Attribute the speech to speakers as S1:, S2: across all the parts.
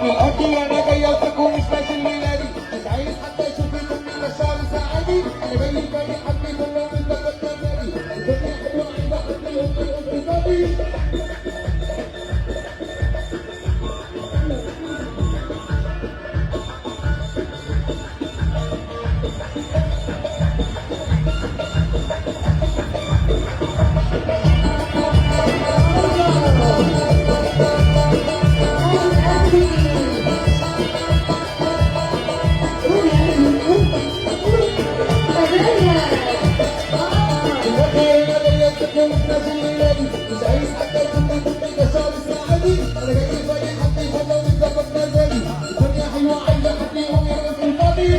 S1: الأدي أنا جاي أوصيك ومش ماشي الليلة دي، مش عايز حتى يشوفكم من الشعر ساعدي، أنا جاي بالي حبي كله من ظبط نادي، الدنيا حلوة عايزة أحطيهم في الانتظاري. مش عايز حتى يشوفكم من الشعر ساعدي، أنا جاي بالي حبي كله من ظبط نادي، الدنيا حلوة عايزة أحطيهم في الانتظاري.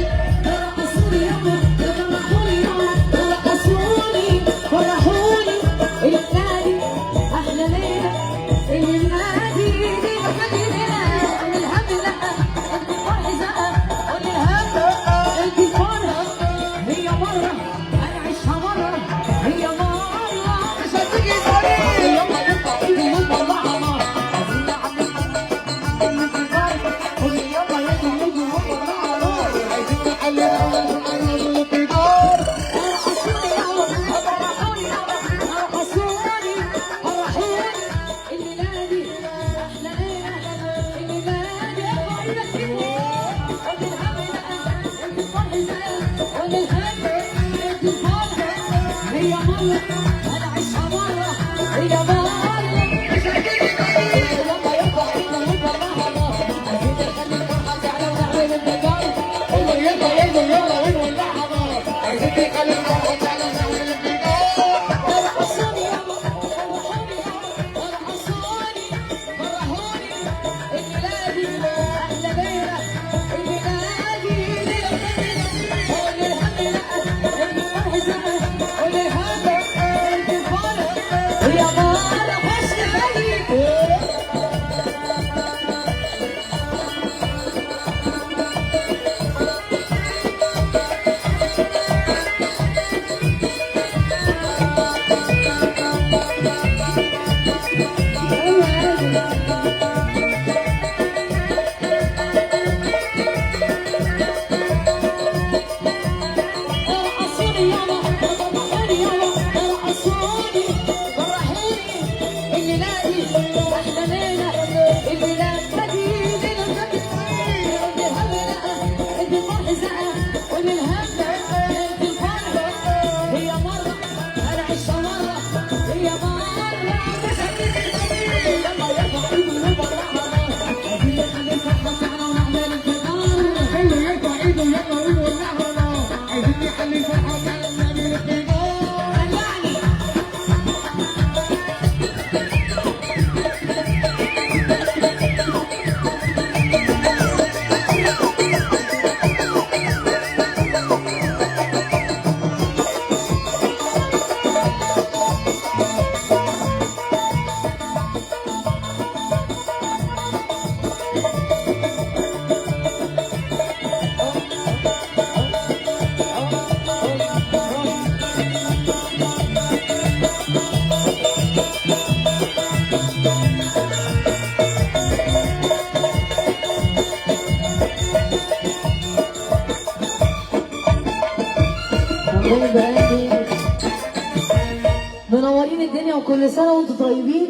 S2: منورين الدنيا وكل سنة وانتوا طيبين.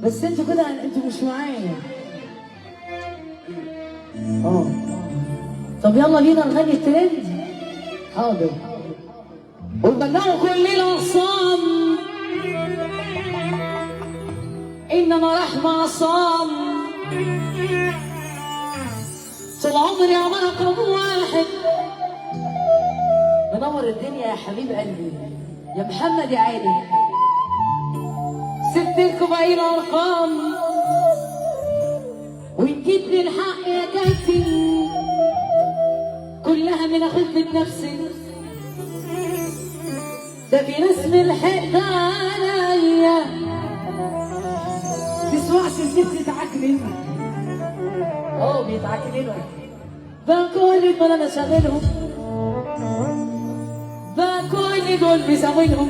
S2: بس انتوا كده انتوا مش معايا. طب يلا بينا نغني الترند. حاضر. وبلغوا كل الأخصام إنما رحمة عصام. طول عمري عمال رقم واحد. منور الدنيا يا حبيب قلبي يا محمد يا عيني. سبت لكم باقي الارقام وان جيت للحق يا كاتي كلها من خدمة نفسي. ده في ناس من الحق عليا تسمعش الست تتعكنن. بيتعكننوا بقى كل دول انا شاغلهم، بقى كل دول بيساوينهم،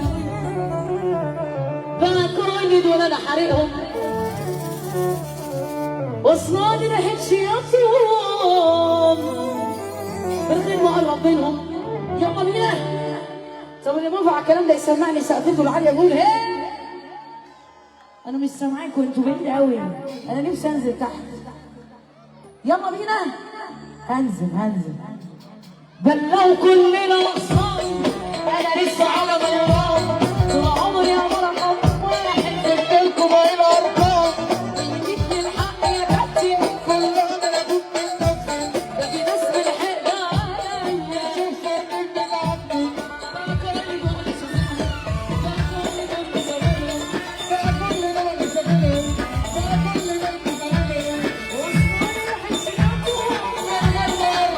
S2: بقى كل دول انا حارقهم، وصلاني ريحة شياطين من غير ما اقرب منهم. يلا بينا. طب اللي موافق على الكلام ده يسمعني سقفته العالية يقول هي. انا مش سامعاكم انتوا بعيد قوي، انا نفسي انزل تحت. يلا بينا. هنزل بلغوا كلنا اقصام، انا لسه على بيضاء طول عمري يا مرحب واحد جبتلكوا باقي الارقام. بنجيب للحق يا كابتن كلنا بنجيب من نفسي، ده في ناس بالحق عليا شوف من عندي. بقى كل دول بيسامحهم، بقى كل دول بيسامحهم، بقى كل دول بيسامحهم، بقى كل دول بيسامحهم. واسمعني ريحة شياطين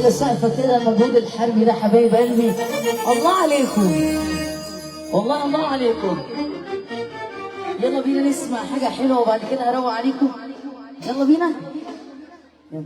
S2: كده سقفة كده المجهود الحربي ده حبايب قلبي. الله عليكم والله الله عليكم. يلا بينا نسمع حاجة حلوة وبعد كده هروق عليكم. يلا بينا. يلا.